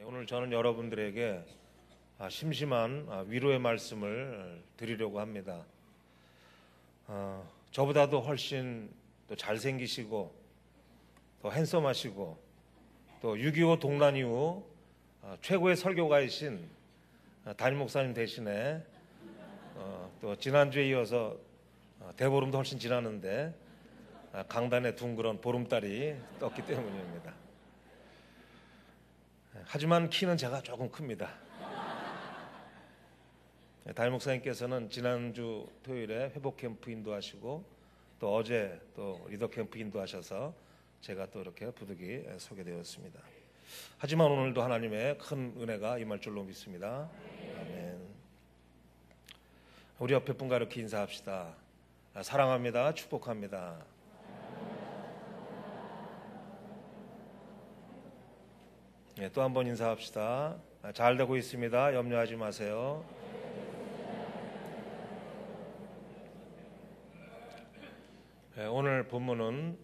오늘 저는 여러분들에게 심심한 위로의 말씀을 드리려고 합니다. 저보다도 훨씬 또 잘생기시고 또 핸섬하시고 또 6.25 동란 이후 최고의 설교가이신 담임 목사님 대신에 또 지난주에 이어서 대보름도 훨씬 지났는데 강단에 둥그런 보름달이 떴기 때문입니다. 하지만 키는 제가 조금 큽니다. 담임 목사님께서는 지난주 토요일에 회복 캠프 인도하시고 또 어제 또 리더 캠프 인도하셔서 제가 또 이렇게 부득이 소개되었습니다. 하지만 오늘도 하나님의 큰 은혜가 임할 줄로 믿습니다. 아멘. 우리 옆에 분과 이렇게 인사합시다. 사랑합니다. 축복합니다. 또 한 번 인사합시다. 잘 되고 있습니다. 염려하지 마세요. 오늘 본문은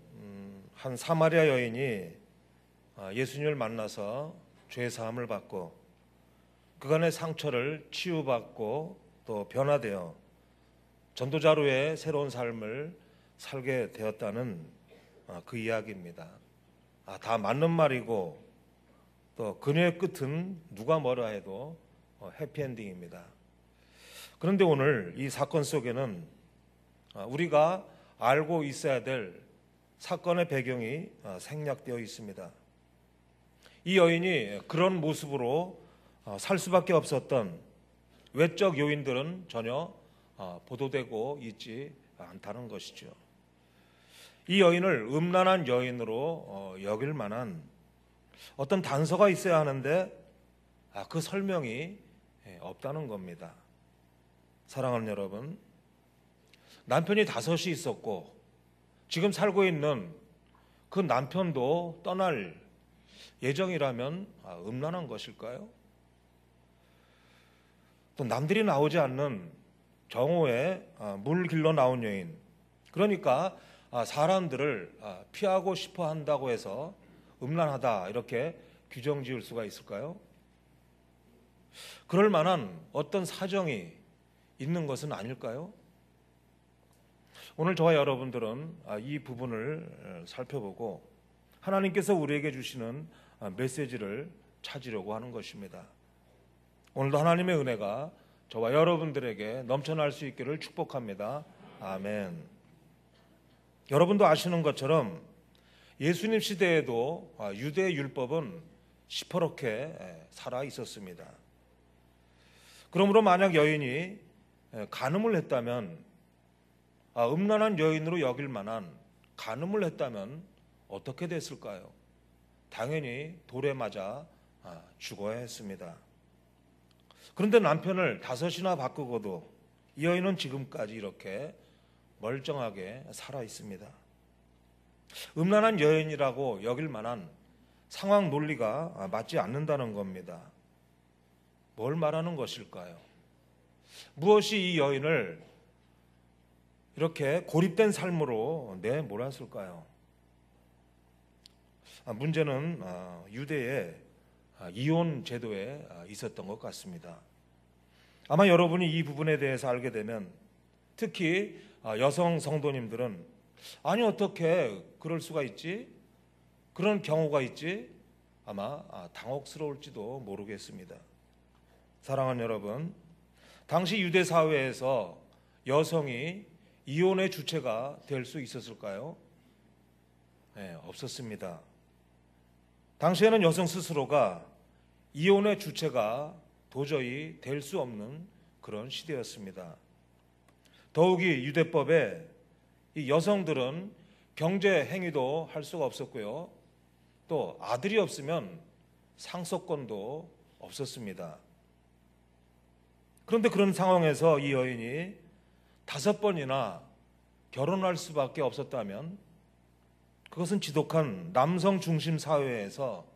한 사마리아 여인이 예수님을 만나서 죄 사함을 받고 그간의 상처를 치유받고 또 변화되어 전도자로의 새로운 삶을 살게 되었다는 그 이야기입니다. 다 맞는 말이고 또 그녀의 끝은 누가 뭐라 해도 해피엔딩입니다. 그런데 오늘 이 사건 속에는 우리가 알고 있어야 될 사건의 배경이 생략되어 있습니다. 이 여인이 그런 모습으로 살 수밖에 없었던 외적 요인들은 전혀 보도되고 있지 않다는 것이죠. 이 여인을 음란한 여인으로 여길 만한 어떤 단서가 있어야 하는데 그 설명이 없다는 겁니다. 사랑하는 여러분, 남편이 5이 있었고 지금 살고 있는 그 남편도 떠날 예정이라면 음란한 것일까요? 또 남들이 나오지 않는 정오에 물 길러 나온 여인, 그러니까 사람들을 피하고 싶어 한다고 해서 음란하다 이렇게 규정 지을 수가 있을까요? 그럴 만한 어떤 사정이 있는 것은 아닐까요? 오늘 저와 여러분들은 이 부분을 살펴보고 하나님께서 우리에게 주시는 메시지를 찾으려고 하는 것입니다. 오늘도 하나님의 은혜가 저와 여러분들에게 넘쳐날 수 있기를 축복합니다. 아멘. 여러분도 아시는 것처럼 예수님 시대에도 유대 율법은 시퍼렇게 살아 있었습니다. 그러므로 만약 여인이 간음을 했다면, 음란한 여인으로 여길 만한 간음을 했다면 어떻게 됐을까요? 당연히 돌에 맞아 죽어야 했습니다. 그런데 남편을 5이나 바꾸고도 이 여인은 지금까지 이렇게 멀쩡하게 살아 있습니다. 음란한 여인이라고 여길 만한 상황 논리가 맞지 않는다는 겁니다. 뭘 말하는 것일까요? 무엇이 이 여인을 이렇게 고립된 삶으로 내몰았을까요? 문제는 유대의 이혼 제도에 있었던 것 같습니다. 아마 여러분이 이 부분에 대해서 알게 되면 특히 여성 성도님들은 아니 어떻게 그럴 수가 있지? 그런 경우가 있지? 아마 당혹스러울지도 모르겠습니다. 사랑하는 여러분, 당시 유대 사회에서 여성이 이혼의 주체가 될 수 있었을까요? 네, 없었습니다. 당시에는 여성 스스로가 이혼의 주체가 도저히 될 수 없는 그런 시대였습니다. 더욱이 유대법에 이 여성들은 경제 행위도 할 수가 없었고요. 또 아들이 없으면 상속권도 없었습니다. 그런데 그런 상황에서 이 여인이 5번이나 결혼할 수밖에 없었다면 그것은 지독한 남성 중심 사회에서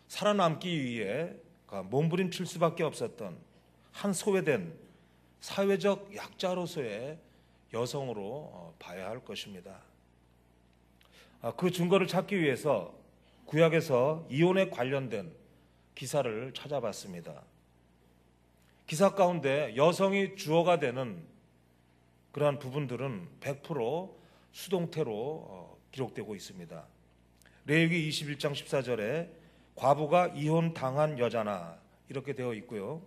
살아남기 위해 몸부림칠 수밖에 없었던 한 소외된 사회적 약자로서의 여성으로 봐야 할 것입니다. 그 증거를 찾기 위해서 구약에서 이혼에 관련된 기사를 찾아봤습니다. 기사 가운데 여성이 주어가 되는 그러한 부분들은 100% 수동태로 기록되고 있습니다. 레위기 21장 14절에 과부가 이혼당한 여자나 이렇게 되어 있고요.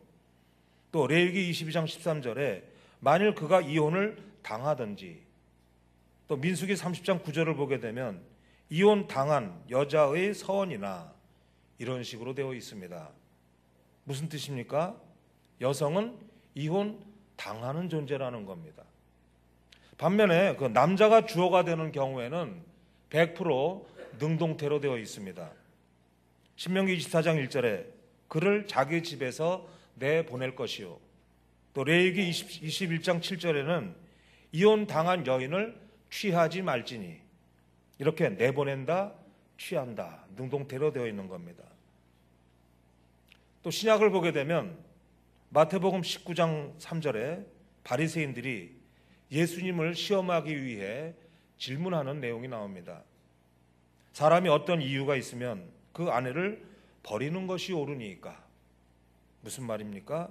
또 레위기 22장 13절에 만일 그가 이혼을 당하든지, 또 민수기 30장 9절을 보게 되면 이혼당한 여자의 서원이나 이런 식으로 되어 있습니다. 무슨 뜻입니까? 여성은 이혼당하는 존재라는 겁니다. 반면에 그 남자가 주어가 되는 경우에는 100% 능동태로 되어 있습니다. 신명기 24장 1절에 그를 자기 집에서 내보낼 것이요. 또 레위기 21장 7절에는 이혼당한 여인을 취하지 말지니, 이렇게 내보낸다, 취한다, 능동태로 되어 있는 겁니다. 또 신약을 보게 되면 마태복음 19장 3절에 바리새인들이 예수님을 시험하기 위해 질문하는 내용이 나옵니다. 사람이 어떤 이유가 있으면 그 아내를 버리는 것이 옳으니까. 무슨 말입니까?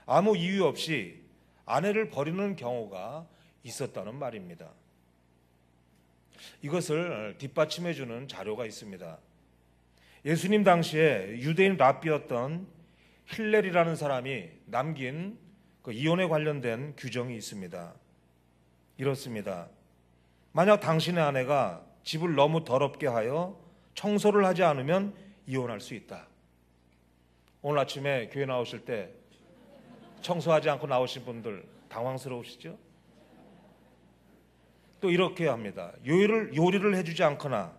아무 이유 없이 아내를 버리는 경우가 있었다는 말입니다. 이것을 뒷받침해 주는 자료가 있습니다. 예수님 당시에 유대인 랍비였던 힐렐이라는 사람이 남긴 그 이혼에 관련된 규정이 있습니다. 이렇습니다. 만약 당신의 아내가 집을 너무 더럽게 하여 청소를 하지 않으면 이혼할 수 있다. 오늘 아침에 교회 나오실 때 청소하지 않고 나오신 분들 당황스러우시죠? 또 이렇게 합니다. 요리를 해주지 않거나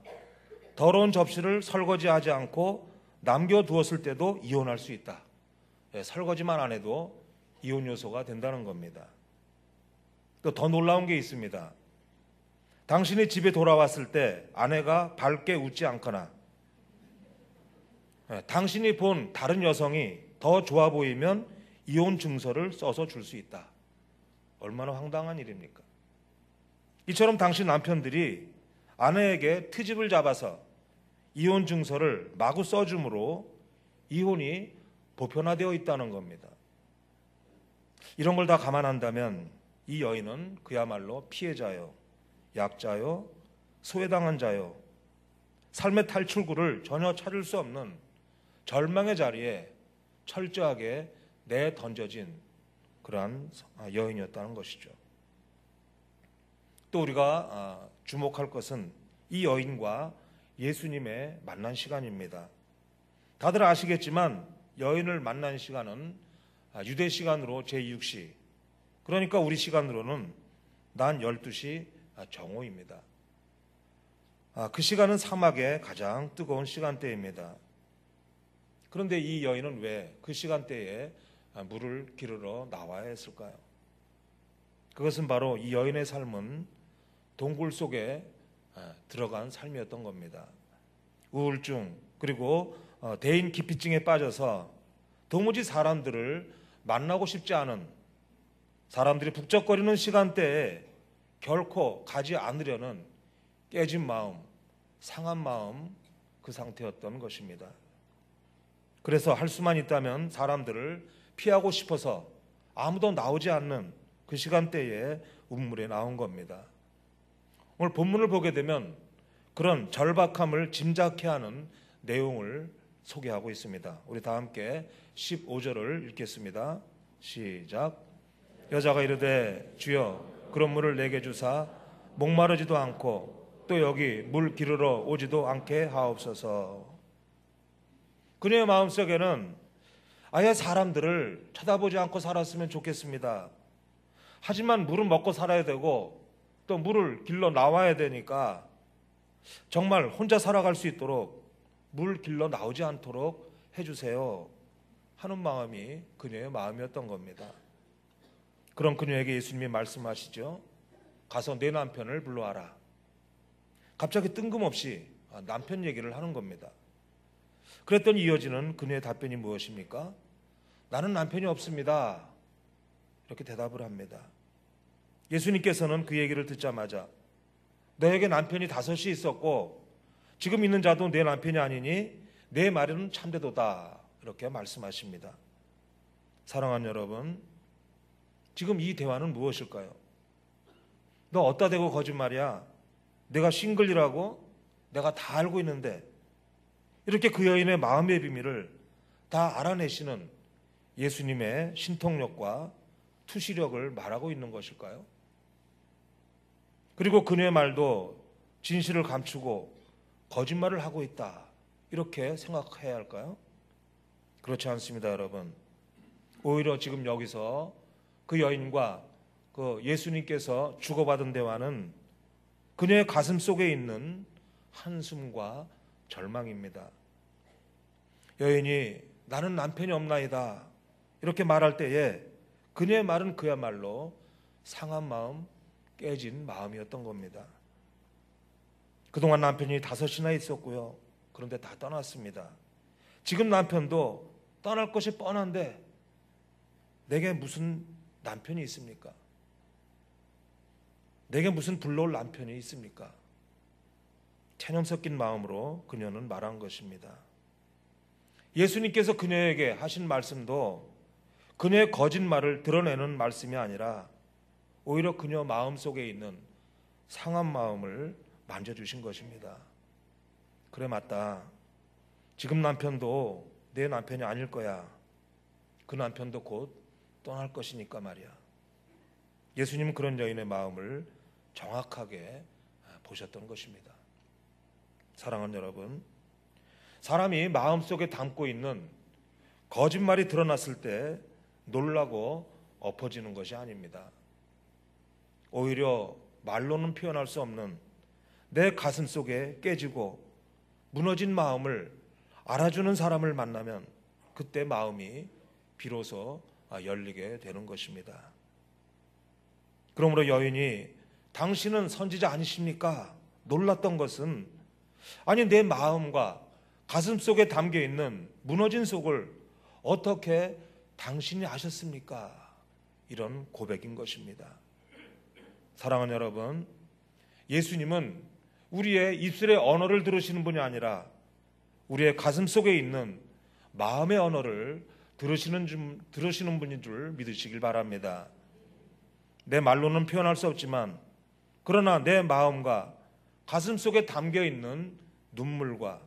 더러운 접시를 설거지하지 않고 남겨두었을 때도 이혼할 수 있다. 설거지만 안 해도 이혼 요소가 된다는 겁니다. 또 더 놀라운 게 있습니다. 당신이 집에 돌아왔을 때 아내가 밝게 웃지 않거나 당신이 본 다른 여성이 더 좋아 보이면 이혼 증서를 써서 줄 수 있다. 얼마나 황당한 일입니까? 이처럼 당신 남편들이 아내에게 트집을 잡아서 이혼 증서를 마구 써줌으로 이혼이 보편화되어 있다는 겁니다. 이런 걸 다 감안한다면 이 여인은 그야말로 피해자요, 약자요, 소외당한 자요, 삶의 탈출구를 전혀 찾을 수 없는 절망의 자리에 철저하게 내던져진 그러한 여인이었다는 것이죠. 또 우리가 주목할 것은 이 여인과 예수님의 만난 시간입니다. 다들 아시겠지만 여인을 만난 시간은 유대 시간으로 제6시, 그러니까 우리 시간으로는 낮 12시 정오입니다. 그 시간은 사막의 가장 뜨거운 시간대입니다. 그런데 이 여인은 왜 그 시간대에 물을 기르러 나와야 했을까요? 그것은 바로 이 여인의 삶은 동굴 속에 들어간 삶이었던 겁니다. 우울증, 그리고 대인 기피증에 빠져서 도무지 사람들을 만나고 싶지 않은, 사람들이 북적거리는 시간대에 결코 가지 않으려는 깨진 마음, 상한 마음, 그 상태였던 것입니다. 그래서 할 수만 있다면 사람들을 피하고 싶어서 아무도 나오지 않는 그 시간대에 운물에 나온 겁니다. 오늘 본문을 보게 되면 그런 절박함을 짐작케 하는 내용을 소개하고 있습니다. 우리 다 함께 15절을 읽겠습니다. 시작. 여자가 이르되 주여 그런 물을 내게 주사 목마르지도 않고 또 여기 물 기르러 오지도 않게 하옵소서. 그녀의 마음속에는 아예 사람들을 쳐다보지 않고 살았으면 좋겠습니다. 하지만 물은 먹고 살아야 되고 또 물을 길러 나와야 되니까 정말 혼자 살아갈 수 있도록 물 길러 나오지 않도록 해주세요 하는 마음이 그녀의 마음이었던 겁니다. 그럼 그녀에게 예수님이 말씀하시죠. 가서 내 남편을 불러와라. 갑자기 뜬금없이 남편 얘기를 하는 겁니다. 그랬더니 이어지는 그녀의 답변이 무엇입니까? 나는 남편이 없습니다. 이렇게 대답을 합니다. 예수님께서는 그 얘기를 듣자마자 너에게 남편이 5이 있었고 지금 있는 자도 내 남편이 아니니 내 말은 참되도다 이렇게 말씀하십니다. 사랑하는 여러분, 지금 이 대화는 무엇일까요? 너 어디다 대고 거짓말이야? 내가 싱글이라고? 내가 다 알고 있는데, 이렇게 그 여인의 마음의 비밀을 다 알아내시는 예수님의 신통력과 투시력을 말하고 있는 것일까요? 그리고 그녀의 말도 진실을 감추고 거짓말을 하고 있다, 이렇게 생각해야 할까요? 그렇지 않습니다, 여러분. 오히려 지금 여기서 그 여인과 그 예수님께서 주고받은 대화는 그녀의 가슴 속에 있는 한숨과 절망입니다. 여인이 나는 남편이 없나이다 이렇게 말할 때에 그녀의 말은 그야말로 상한 마음, 깨진 마음이었던 겁니다. 그동안 남편이 5이나 있었고요. 그런데 다 떠났습니다. 지금 남편도 떠날 것이 뻔한데 내게 무슨 남편이 있습니까? 내게 무슨 불러올 남편이 있습니까? 체념 섞인 마음으로 그녀는 말한 것입니다. 예수님께서 그녀에게 하신 말씀도 그녀의 거짓말을 드러내는 말씀이 아니라 오히려 그녀 마음속에 있는 상한 마음을 만져주신 것입니다. 그래, 맞다. 지금 남편도 내 남편이 아닐 거야. 그 남편도 곧 떠날 것이니까 말이야. 예수님은 그런 여인의 마음을 정확하게 보셨던 것입니다. 사랑하는 여러분, 사람이 마음속에 담고 있는 거짓말이 드러났을 때 놀라고 엎어지는 것이 아닙니다. 오히려 말로는 표현할 수 없는 내 가슴 속에 깨지고 무너진 마음을 알아주는 사람을 만나면 그때 마음이 비로소 열리게 되는 것입니다. 그러므로 여인이 당신은 선지자 아니십니까? 놀랐던 것은 아니 내 마음과 가슴 속에 담겨 있는 무너진 속을 어떻게 당신이 아셨습니까? 이런 고백인 것입니다. 사랑하는 여러분, 예수님은 우리의 입술의 언어를 들으시는 분이 아니라 우리의 가슴 속에 있는 마음의 언어를 들으시는 분인 줄 믿으시길 바랍니다. 내 말로는 표현할 수 없지만 그러나 내 마음과 가슴 속에 담겨 있는 눈물과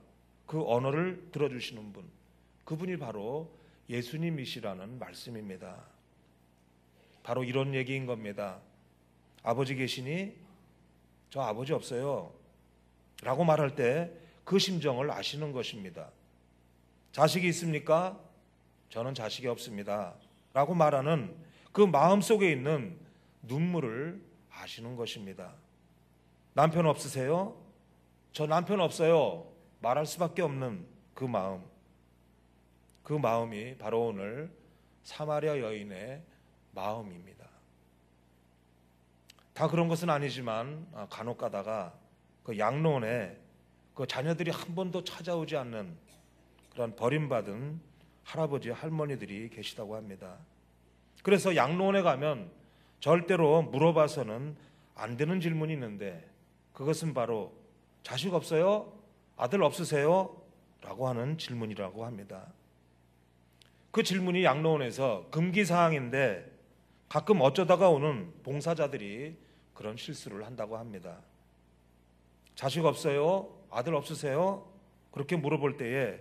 그 언어를 들어주시는 분, 그분이 바로 예수님이시라는 말씀입니다. 바로 이런 얘기인 겁니다. 아버지 계시니? 저 아버지 없어요 라고 말할 때 그 심정을 아시는 것입니다. 자식이 있습니까? 저는 자식이 없습니다 라고 말하는 그 마음속에 있는 눈물을 아시는 것입니다. 남편 없으세요? 저 남편 없어요 말할 수밖에 없는 그 마음, 그 마음이 바로 오늘 사마리아 여인의 마음입니다. 다 그런 것은 아니지만 간혹 가다가 그 양로원에 그 자녀들이 한 번도 찾아오지 않는 그런 버림받은 할아버지 할머니들이 계시다고 합니다. 그래서 양로원에 가면 절대로 물어봐서는 안 되는 질문이 있는데 그것은 바로 자식 없어요? 아들 없으세요? 라고 하는 질문이라고 합니다. 그 질문이 양로원에서 금기사항인데 가끔 어쩌다가 오는 봉사자들이 그런 실수를 한다고 합니다. 자식 없어요? 아들 없으세요? 그렇게 물어볼 때에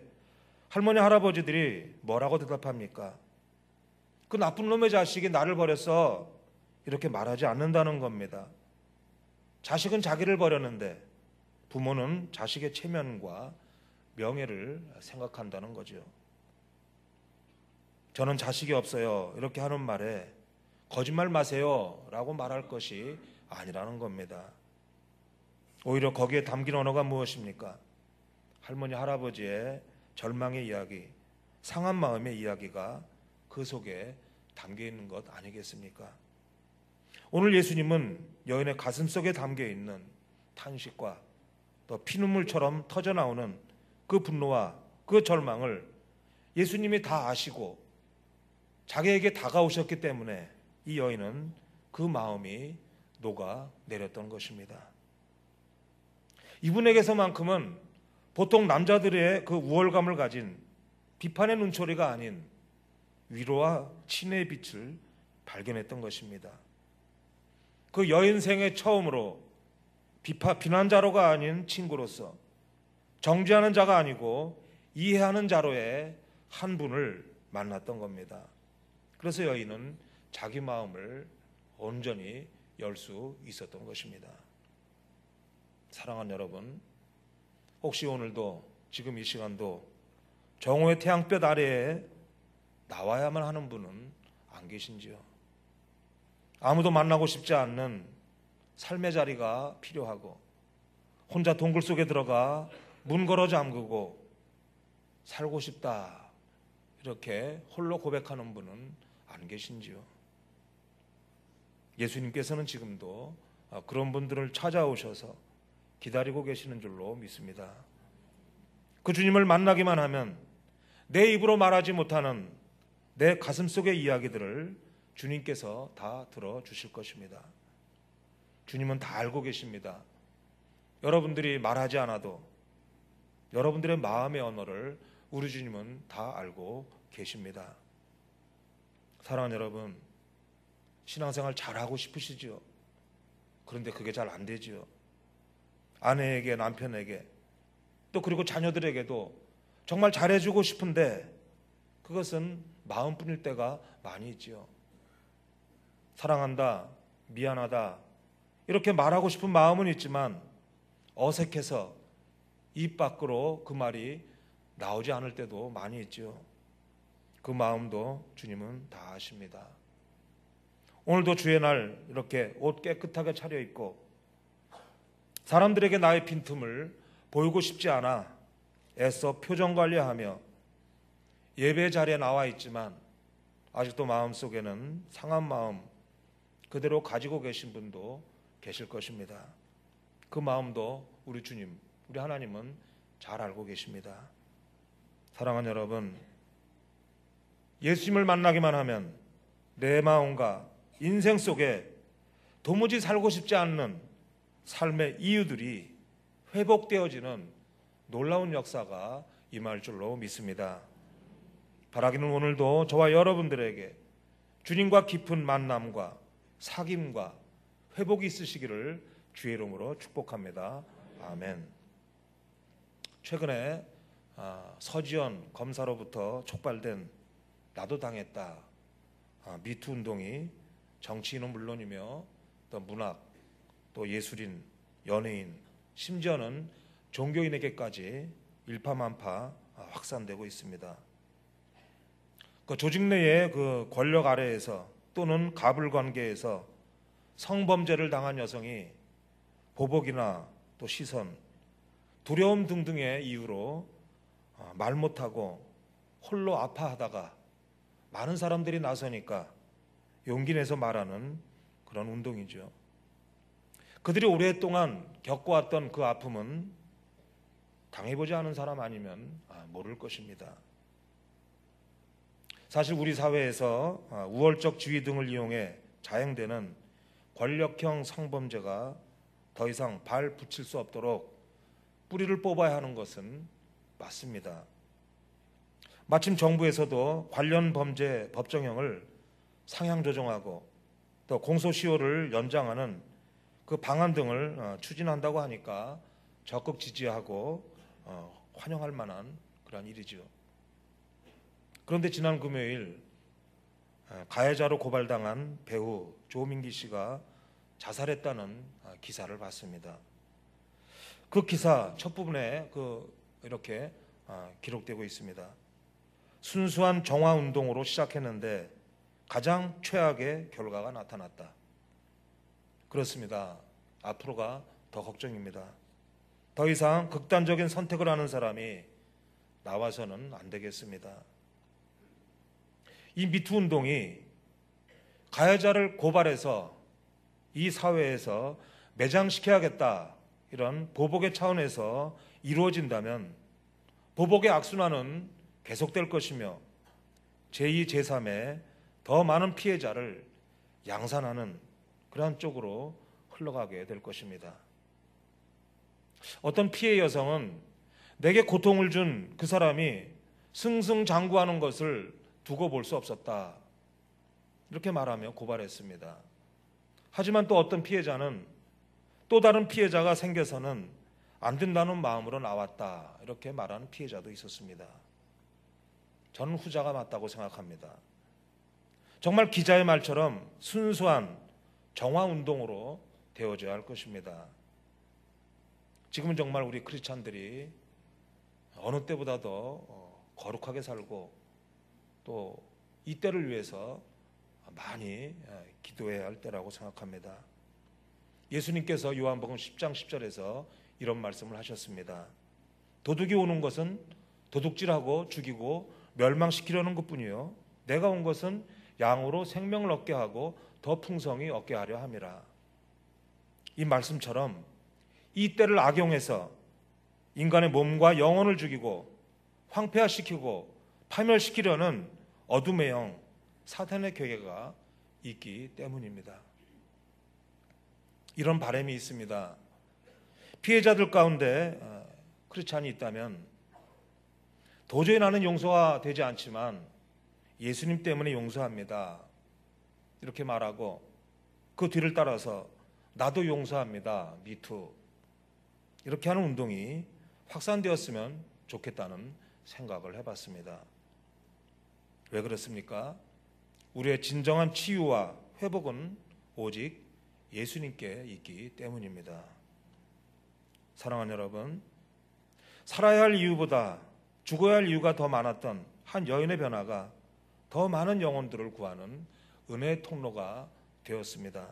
할머니 할아버지들이 뭐라고 대답합니까? 그 나쁜 놈의 자식이 나를 버렸어 이렇게 말하지 않는다는 겁니다. 자식은 자기를 버렸는데 부모는 자식의 체면과 명예를 생각한다는 거죠. 저는 자식이 없어요 이렇게 하는 말에 거짓말 마세요 라고 말할 것이 아니라는 겁니다. 오히려 거기에 담긴 언어가 무엇입니까? 할머니 할아버지의 절망의 이야기, 상한 마음의 이야기가 그 속에 담겨 있는 것 아니겠습니까? 오늘 예수님은 여인의 가슴 속에 담겨 있는 탄식과 또 피눈물처럼 터져나오는 그 분노와 그 절망을 예수님이 다 아시고 자기에게 다가오셨기 때문에 이 여인은 그 마음이 녹아내렸던 것입니다. 이분에게서만큼은 보통 남자들의 그 우월감을 가진 비판의 눈초리가 아닌 위로와 친애의 빛을 발견했던 것입니다. 그 여인생의 처음으로 비난자로가 아닌 친구로서, 정죄하는 자가 아니고 이해하는 자로의 한 분을 만났던 겁니다. 그래서 여인은 자기 마음을 온전히 열 수 있었던 것입니다. 사랑하는 여러분, 혹시 오늘도 지금 이 시간도 정오의 태양볕 아래에 나와야만 하는 분은 안 계신지요? 아무도 만나고 싶지 않는 삶의 자리가 필요하고, 혼자 동굴 속에 들어가 문 걸어 잠그고 살고 싶다, 이렇게 홀로 고백하는 분은 안 계신지요? 예수님께서는 지금도 그런 분들을 찾아오셔서 기다리고 계시는 줄로 믿습니다. 그 주님을 만나기만 하면 내 입으로 말하지 못하는 내 가슴 속의 이야기들을 주님께서 다 들어주실 것입니다. 주님은 다 알고 계십니다. 여러분들이 말하지 않아도 여러분들의 마음의 언어를 우리 주님은 다 알고 계십니다. 사랑하는 여러분, 신앙생활 잘하고 싶으시죠? 그런데 그게 잘 안 되지요. 아내에게, 남편에게, 또 그리고 자녀들에게도 정말 잘해주고 싶은데 그것은 마음뿐일 때가 많이 있지요. 사랑한다, 미안하다, 이렇게 말하고 싶은 마음은 있지만 어색해서 입 밖으로 그 말이 나오지 않을 때도 많이 있지요. 그 마음도 주님은 다 아십니다. 오늘도 주의 날 이렇게 옷 깨끗하게 차려입고 사람들에게 나의 빈틈을 보이고 싶지 않아 애써 표정 관리하며 예배 자리에 나와 있지만 아직도 마음속에는 상한 마음 그대로 가지고 계신 분도 계실 것입니다. 그 마음도 우리 주님, 우리 하나님은 잘 알고 계십니다. 사랑하는 여러분, 예수님을 만나기만 하면 내 마음과 인생 속에 도무지 살고 싶지 않는 삶의 이유들이 회복되어지는 놀라운 역사가 임할 줄로 믿습니다. 바라기는 오늘도 저와 여러분들에게 주님과 깊은 만남과 사귐과 회복이 있으시기를 주의 이름으로 축복합니다. 아멘. 최근에 서지현 검사로부터 촉발된 나도 당했다 미투 운동이 정치인은 물론이며 또 문학, 또 예술인, 연예인, 심지어는 종교인에게까지 일파만파 확산되고 있습니다. 그 조직 내의 그 권력 아래에서 또는 가불관계에서 성범죄를 당한 여성이 보복이나 또 시선, 두려움 등등의 이유로 말 못하고 홀로 아파하다가 많은 사람들이 나서니까 용기 내서 말하는 그런 운동이죠. 그들이 오랫동안 겪어왔던 그 아픔은 당해보지 않은 사람 아니면 모를 것입니다. 사실 우리 사회에서 우월적 지위 등을 이용해 자행되는 권력형 성범죄가 더 이상 발 붙일 수 없도록 뿌리를 뽑아야 하는 것은 맞습니다. 마침 정부에서도 관련 범죄 법정형을 상향 조정하고 또 공소시효를 연장하는 그 방안 등을 추진한다고 하니까 적극 지지하고 환영할 만한 그런 일이죠. 그런데 지난 금요일 가해자로 고발당한 배우 조민기 씨가 자살했다는 기사를 봤습니다. 그 기사 첫 부분에 이렇게 기록되고 있습니다. 순수한 정화운동으로 시작했는데 가장 최악의 결과가 나타났다. 그렇습니다. 앞으로가 더 걱정입니다. 더 이상 극단적인 선택을 하는 사람이 나와서는 안 되겠습니다. 이 미투 운동이 가해자를 고발해서 이 사회에서 매장시켜야겠다, 이런 보복의 차원에서 이루어진다면 보복의 악순환은 계속될 것이며 제2, 제3의 더 많은 피해자를 양산하는 그러한 쪽으로 흘러가게 될 것입니다. 어떤 피해 여성은 내게 고통을 준 그 사람이 승승장구하는 것을 두고 볼 수 없었다. 이렇게 말하며 고발했습니다. 하지만 또 어떤 피해자는 또 다른 피해자가 생겨서는 안 된다는 마음으로 나왔다. 이렇게 말하는 피해자도 있었습니다. 저는 후자가 맞다고 생각합니다. 정말 기자의 말처럼 순수한 정화운동으로 되어져야 할 것입니다. 지금은 정말 우리 크리스찬들이 어느 때보다 더 거룩하게 살고 또 이 때를 위해서 많이 기도해야 할 때라고 생각합니다. 예수님께서 요한복음 10장 10절에서 이런 말씀을 하셨습니다. 도둑이 오는 것은 도둑질하고 죽이고 멸망시키려는 것뿐이요 내가 온 것은 양으로 생명을 얻게 하고 더 풍성히 얻게 하려 함이라. 이 말씀처럼 이 때를 악용해서 인간의 몸과 영혼을 죽이고 황폐화시키고 파멸시키려는 어둠의 영, 사탄의 괴계가 있기 때문입니다. 이런 바람이 있습니다. 피해자들 가운데 크리스찬이 있다면 도저히 나는 용서가 되지 않지만 예수님 때문에 용서합니다. 이렇게 말하고 그 뒤를 따라서 나도 용서합니다. 미투. 이렇게 하는 운동이 확산되었으면 좋겠다는 생각을 해봤습니다. 왜 그렇습니까? 우리의 진정한 치유와 회복은 오직 예수님께 있기 때문입니다. 사랑하는 여러분, 살아야 할 이유보다 죽어야 할 이유가 더 많았던 한 여인의 변화가 더 많은 영혼들을 구하는 은혜의 통로가 되었습니다.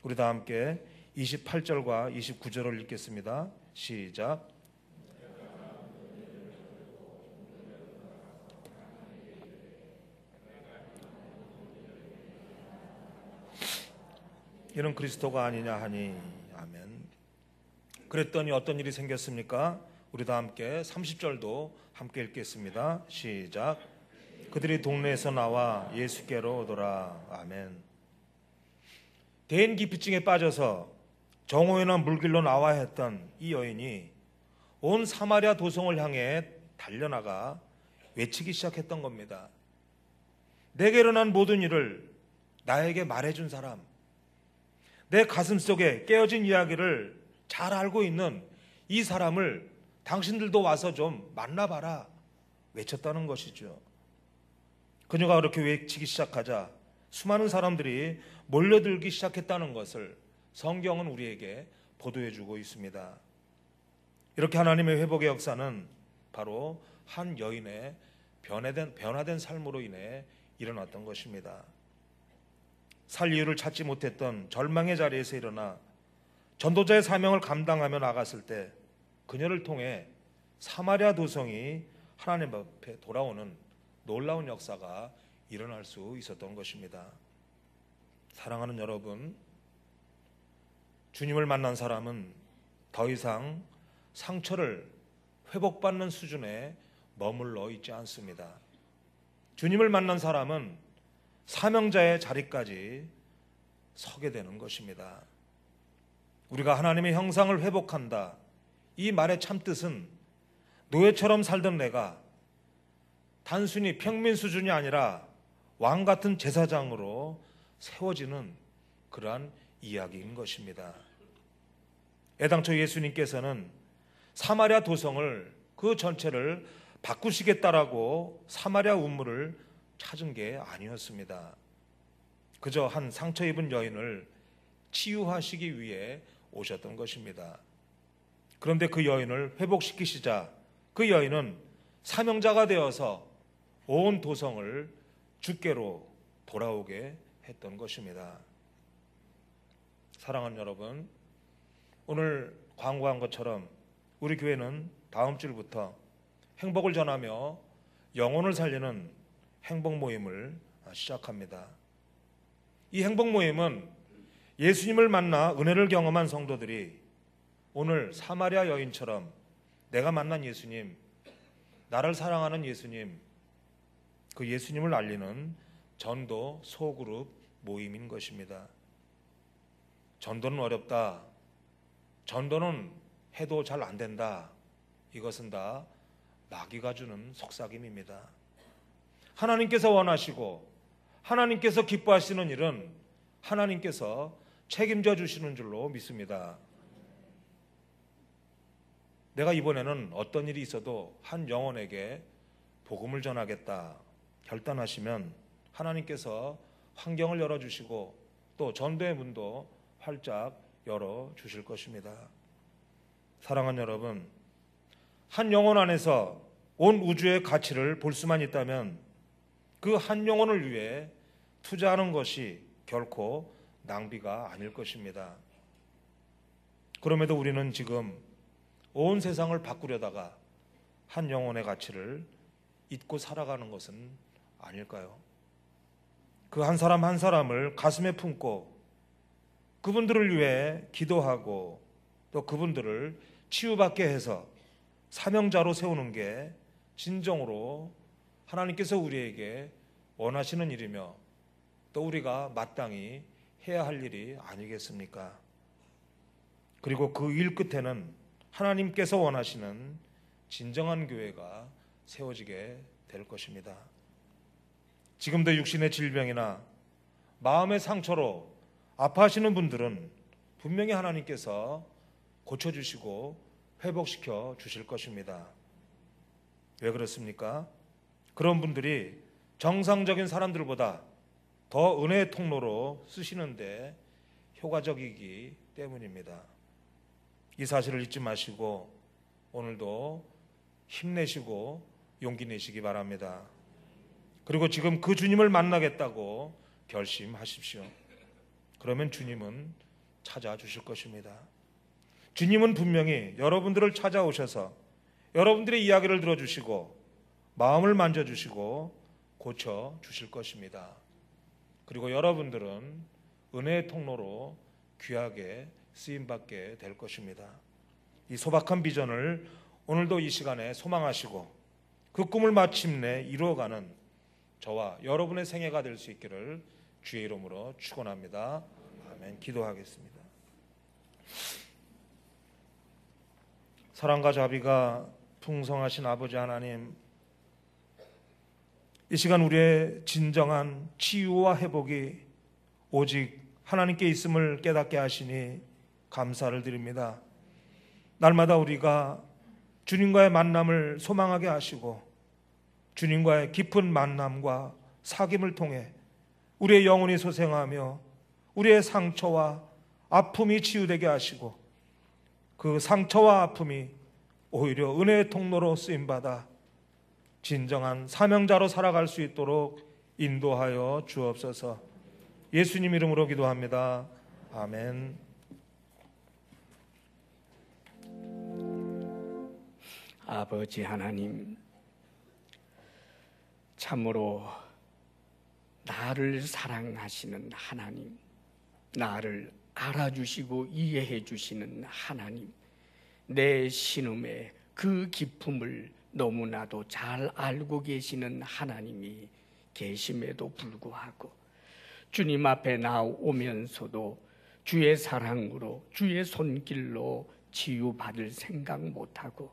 우리 다 함께 28절과 29절을 읽겠습니다. 시작. 이는 그리스도가 아니냐 하니 아멘. 그랬더니 어떤 일이 생겼습니까? 우리 다 함께 30절도 함께 읽겠습니다. 시작. 그들이 동네에서 나와 예수께로 오더라. 아멘. 대인 기피증에 빠져서 정오에나 물길로 나와야 했던 이 여인이 온 사마리아 도성을 향해 달려나가 외치기 시작했던 겁니다. 내게 일어난 모든 일을 나에게 말해준 사람, 내 가슴 속에 깨어진 이야기를 잘 알고 있는 이 사람을 당신들도 와서 좀 만나봐라 외쳤다는 것이죠. 그녀가 그렇게 외치기 시작하자 수많은 사람들이 몰려들기 시작했다는 것을 성경은 우리에게 보도해주고 있습니다. 이렇게 하나님의 회복의 역사는 바로 한 여인의 변화된 삶으로 인해 일어났던 것입니다. 살 이유를 찾지 못했던 절망의 자리에서 일어나 전도자의 사명을 감당하며 나갔을 때 그녀를 통해 사마리아 도성이 하나님 앞에 돌아오는 놀라운 역사가 일어날 수 있었던 것입니다. 사랑하는 여러분, 주님을 만난 사람은 더 이상 상처를 회복받는 수준에 머물러 있지 않습니다. 주님을 만난 사람은 사명자의 자리까지 서게 되는 것입니다. 우리가 하나님의 형상을 회복한다. 이 말의 참뜻은 노예처럼 살던 내가 단순히 평민 수준이 아니라 왕 같은 제사장으로 세워지는 그러한 이야기인 것입니다. 애당초 예수님께서는 사마리아 도성을 그 전체를 바꾸시겠다라고 사마리아 우물을 찾은 게 아니었습니다. 그저 한 상처 입은 여인을 치유하시기 위해 오셨던 것입니다. 그런데 그 여인을 회복시키시자 그 여인은 사명자가 되어서 온 도성을 주께로 돌아오게 했던 것입니다. 사랑하는 여러분, 오늘 광고한 것처럼 우리 교회는 다음 주부터 행복을 전하며 영혼을 살리는 행복 모임을 시작합니다. 이 행복 모임은 예수님을 만나 은혜를 경험한 성도들이 오늘 사마리아 여인처럼 내가 만난 예수님, 나를 사랑하는 예수님, 그 예수님을 알리는 전도 소그룹 모임인 것입니다. 전도는 어렵다. 전도는 해도 잘 안 된다. 이것은 다 마귀가 주는 속삭임입니다. 하나님께서 원하시고 하나님께서 기뻐하시는 일은 하나님께서 책임져 주시는 줄로 믿습니다. 내가 이번에는 어떤 일이 있어도 한 영혼에게 복음을 전하겠다 결단하시면 하나님께서 환경을 열어주시고 또 전도의 문도 활짝 열어주실 것입니다. 사랑하는 여러분, 한 영혼 안에서 온 우주의 가치를 볼 수만 있다면 그 한 영혼을 위해 투자하는 것이 결코 낭비가 아닐 것입니다. 그럼에도 우리는 지금 온 세상을 바꾸려다가 한 영혼의 가치를 잊고 살아가는 것은 아닐까요? 그 한 사람 한 사람을 가슴에 품고 그분들을 위해 기도하고 또 그분들을 치유받게 해서 사명자로 세우는 게 진정으로 하나님께서 우리에게 원하시는 일이며 또 우리가 마땅히 해야 할 일이 아니겠습니까? 그리고 그 일 끝에는 하나님께서 원하시는 진정한 교회가 세워지게 될 것입니다. 지금도 육신의 질병이나 마음의 상처로 아파하시는 분들은 분명히 하나님께서 고쳐주시고 회복시켜 주실 것입니다. 왜 그렇습니까? 그런 분들이 정상적인 사람들보다 더 은혜의 통로로 쓰시는데 효과적이기 때문입니다. 이 사실을 잊지 마시고 오늘도 힘내시고 용기 내시기 바랍니다. 그리고 지금 그 주님을 만나겠다고 결심하십시오. 그러면 주님은 찾아주실 것입니다. 주님은 분명히 여러분들을 찾아오셔서 여러분들의 이야기를 들어주시고 마음을 만져주시고 고쳐주실 것입니다. 그리고 여러분들은 은혜의 통로로 귀하게 쓰임받게 될 것입니다. 이 소박한 비전을 오늘도 이 시간에 소망하시고 그 꿈을 마침내 이루어가는 저와 여러분의 생애가 될 수 있기를 주의 이름으로 축원합니다. 아멘. 기도하겠습니다. 사랑과 자비가 풍성하신 아버지 하나님, 이 시간 우리의 진정한 치유와 회복이 오직 하나님께 있음을 깨닫게 하시니 감사를 드립니다. 날마다 우리가 주님과의 만남을 소망하게 하시고 주님과의 깊은 만남과 사귐을 통해 우리의 영혼이 소생하며 우리의 상처와 아픔이 치유되게 하시고 그 상처와 아픔이 오히려 은혜의 통로로 쓰임받아 진정한 사명자로 살아갈 수 있도록 인도하여 주옵소서. 예수님 이름으로 기도합니다. 아멘. 아버지 하나님, 참으로 나를 사랑하시는 하나님, 나를 알아주시고 이해해 주시는 하나님, 내 신음의 그 기쁨을 너무나도 잘 알고 계시는 하나님이 계심에도 불구하고 주님 앞에 나오면서도 주의 사랑으로 주의 손길로 치유받을 생각 못하고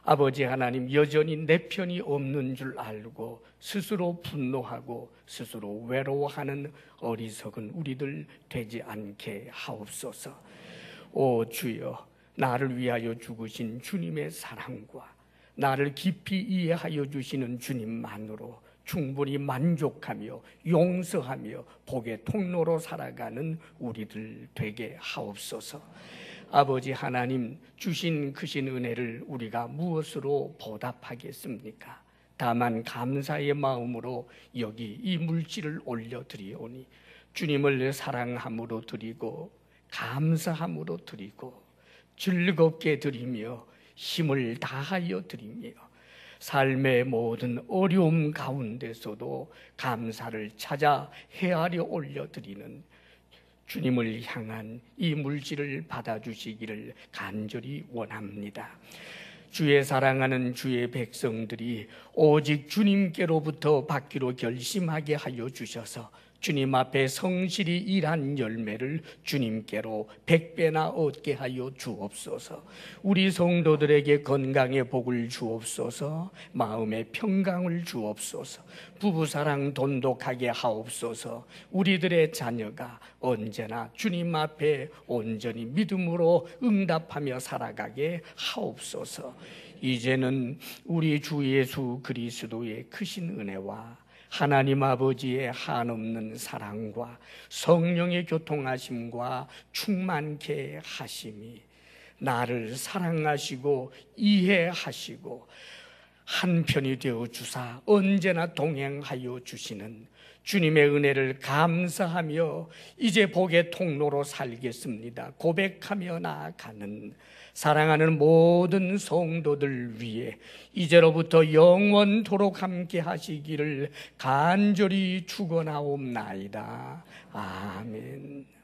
아버지 하나님, 여전히 내 편이 없는 줄 알고 스스로 분노하고 스스로 외로워하는 어리석은 우리들 되지 않게 하옵소서. 오 주여, 나를 위하여 죽으신 주님의 사랑과 나를 깊이 이해하여 주시는 주님만으로 충분히 만족하며 용서하며 복의 통로로 살아가는 우리들 되게 하옵소서. 아버지 하나님, 주신 크신 은혜를 우리가 무엇으로 보답하겠습니까? 다만 감사의 마음으로 여기 이 물질을 올려드리오니 주님을 사랑함으로 드리고 감사함으로 드리고 즐겁게 드리며 힘을 다하여 드리며 삶의 모든 어려움 가운데서도 감사를 찾아 헤아려 올려드리는 주님을 향한 이 물질을 받아주시기를 간절히 원합니다. 주의 사랑하는 주의 백성들이 오직 주님께로부터 받기로 결심하게 하여 주셔서 주님 앞에 성실히 일한 열매를 주님께로 100배나 얻게 하여 주옵소서. 우리 성도들에게 건강의 복을 주옵소서. 마음의 평강을 주옵소서. 부부사랑 돈독하게 하옵소서. 우리들의 자녀가 언제나 주님 앞에 온전히 믿음으로 응답하며 살아가게 하옵소서. 이제는 우리 주 예수 그리스도의 크신 은혜와 하나님 아버지의 한없는 사랑과 성령의 교통하심과 충만케 하심이 나를 사랑하시고 이해하시고 한편이 되어 주사 언제나 동행하여 주시는 주님의 은혜를 감사하며 이제 복의 통로로 살겠습니다 고백하며 나아가는 사랑하는 모든 성도들 위해 이제로부터 영원토록 함께 하시기를 간절히 축원하옵나이다. 아멘.